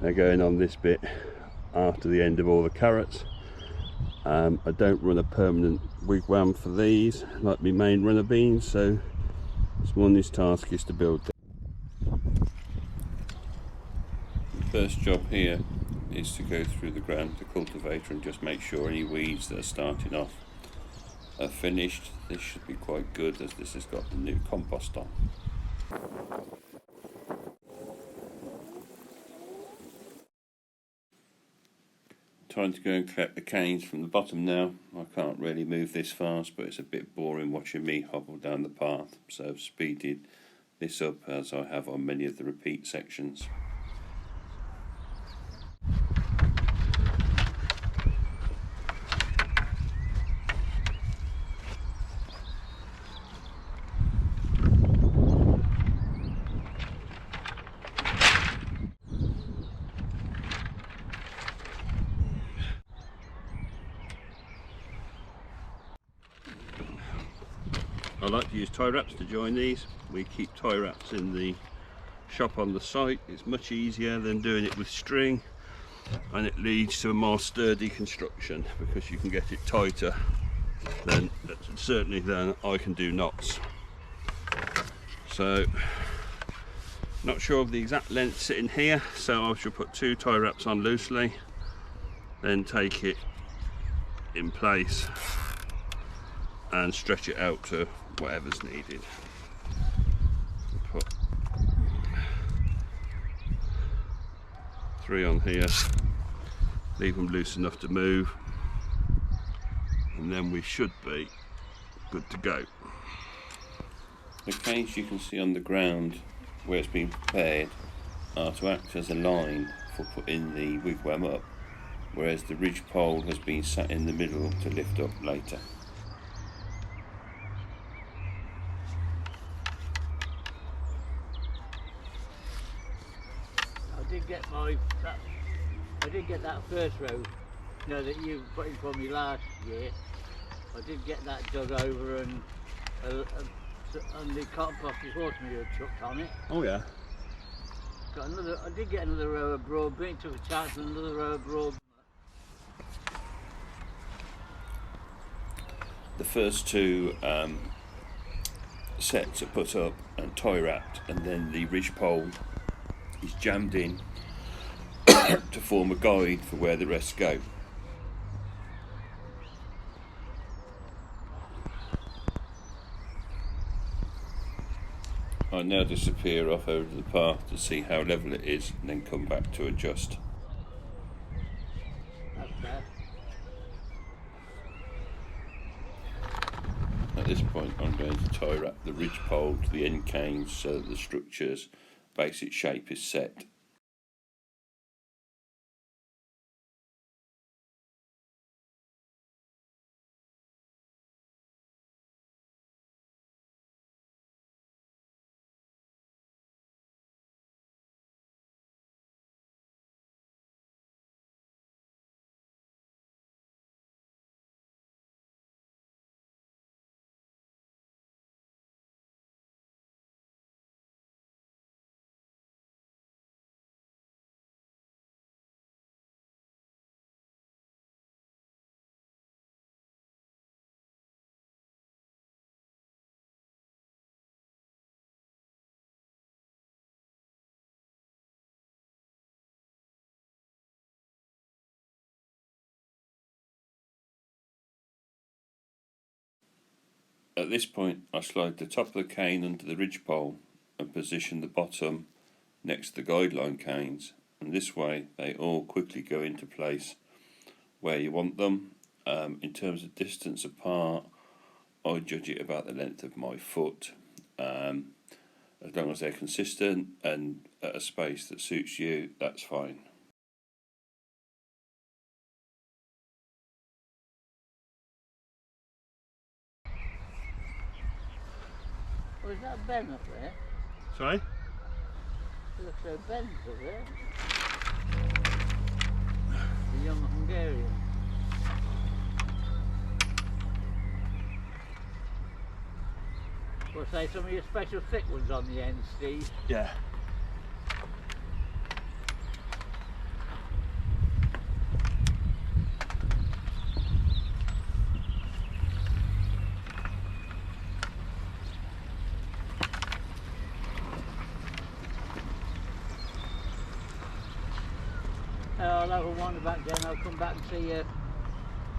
They're going on this bit after the end of all the carrots. I don't run a permanent wigwam for these like my main runner beans, so this morning's task is to build them. The first job here is to go through the ground with the cultivator and just make sure any weeds that are starting off are finished. This should be quite good as this has got the new compost on. Time to go and collect the canes from the bottom now. I can't really move this fast, but it's a bit boring watching me hobble down the path, so I've speeded this up as I have on many of the repeat sections. I like to use tie wraps to join these. We keep tie wraps in the shop on the site. It's much easier than doing it with string, and it leads to a more sturdy construction because you can get it tighter than certainly than I can do knots. So not sure of the exact length sitting here, so I shall put 2 tie wraps on loosely, then take it in place and stretch it out to whatever's needed. Put 3 on here, leave them loose enough to move, and then we should be good to go. The canes you can see on the ground where it's been prepared are to act as a line for putting the wigwam up, whereas the ridge pole has been sat in the middle to lift up later. I did get that first row, you know, that you put in for me last year. I did get that dug over, and the compost is horse manure chucked on it. Oh yeah. Got another. I did get another row of broad beans. Took a chance on another row of broad. The first 2 sets are put up and tie wrapped, and then the ridge pole is jammed in to form a guide for where the rest go. I now disappear off over the path to see how level it is and then come back to adjust. At this point I'm going to tie wrap the ridge pole to the end canes so that the structure's basic shape is set. At this point I slide the top of the cane under the ridge pole and position the bottom next to the guideline canes, and this way they all quickly go into place where you want them. In terms of distance apart, I judge it about the length of my foot. As long as they're consistent and at a space that suits you, that's fine. Oh, is that Ben up there? Sorry? It looks like Ben's up there. The young Hungarian. Well, say some of your special thick ones on the end, Steve. Yeah. I'll have a wander back then. I'll come back and see you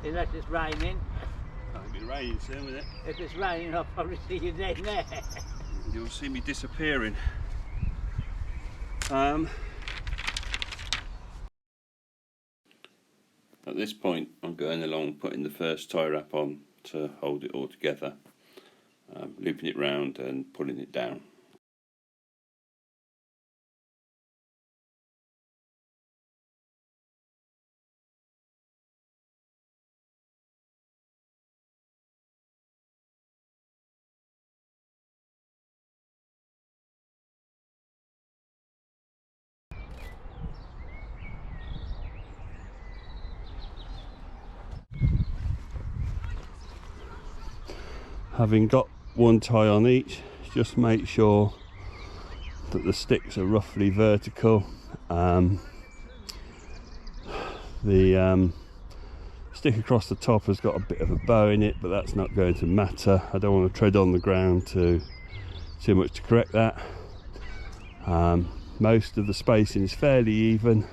unless it's raining. It'll be raining soon, won't it? If it's raining, I'll probably see you then there. You'll see me disappearing. At this point, I'm going along putting the first tie wrap on to hold it all together, looping it round and pulling it down. Having got one tie on each, just make sure that the sticks are roughly vertical. The stick across the top has got a bit of a bow in it, but that's not going to matter. I don't want to tread on the ground too much to correct that. Most of the spacing is fairly even,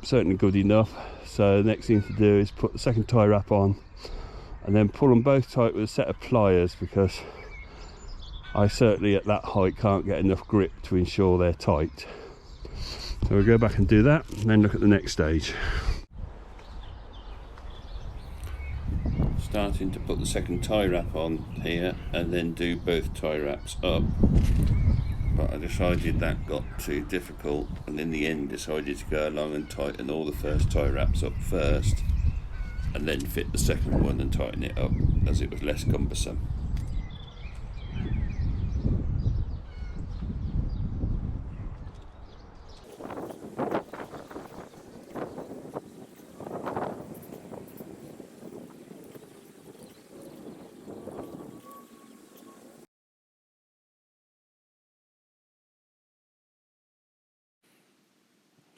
certainly good enough. So the next thing to do is put the second tie wrap on and then pull them both tight with a set of pliers, because I certainly at that height can't get enough grip to ensure they're tight. So we'll go back and do that and then look at the next stage. Starting to put the second tie wrap on here and then do both tie wraps up, but I decided that got too difficult, and in the end decided to go along and tighten all the first tie wraps up first and then fit the second one and tighten it up, as it was less cumbersome.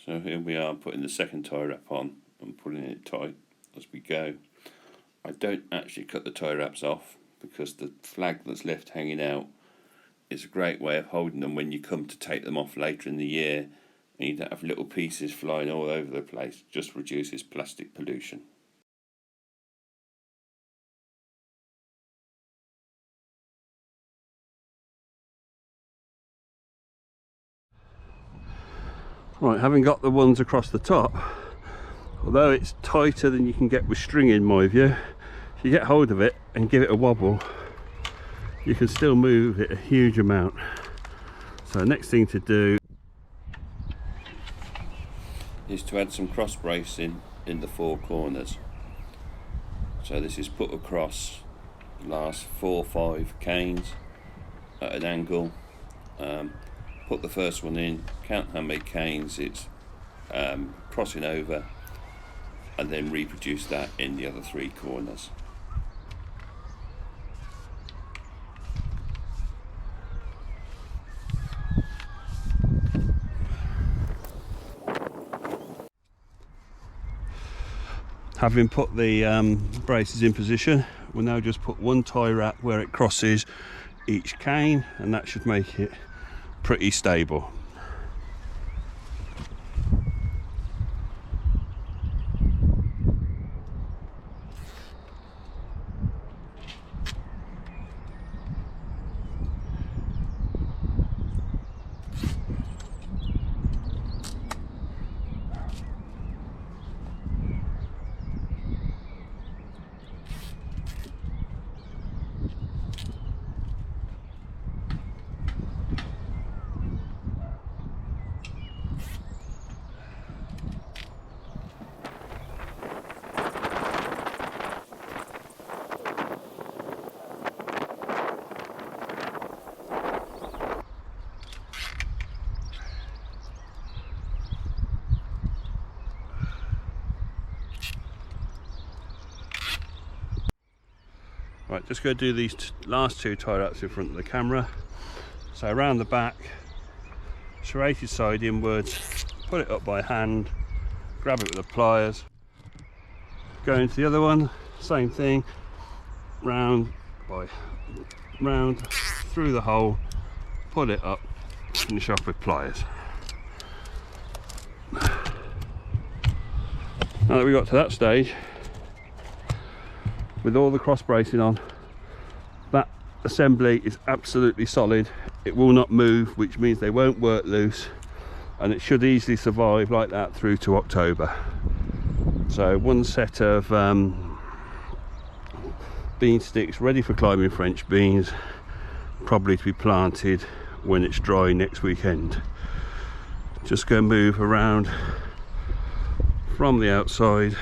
So here we are putting the second tie wrap on and pulling it tight as we go. I don't actually cut the tie wraps off, because the flag that's left hanging out is a great way of holding them when you come to take them off later in the year, and you don't have little pieces flying all over the place. Just reduces plastic pollution. Right, having got the ones across the top, although it's tighter than you can get with string in my view, if you get hold of it and give it a wobble, you can still move it a huge amount. So the next thing to do is to add some cross bracing in the four corners. So this is put across the last 4 or 5 canes at an angle. Put the first one in, count how many canes it's crossing over, and then reproduce that in the other 3 corners. Having put the braces in position, we'll now just put one tie wrap where it crosses each cane, and that should make it pretty stable. Right, just going to do these last 2 tie wraps in front of the camera. So around the back, serrated side inwards, put it up by hand, grab it with the pliers, go into the other one, same thing, round by round, through the hole, put it up, finish off with pliers. Now that we got to that stage, with all the cross bracing on, that assembly is absolutely solid. It will not move, which means they won't work loose, and it should easily survive like that through to October. So one set of bean sticks ready for climbing French beans, probably to be planted when it's dry next weekend. Just go move around from the outside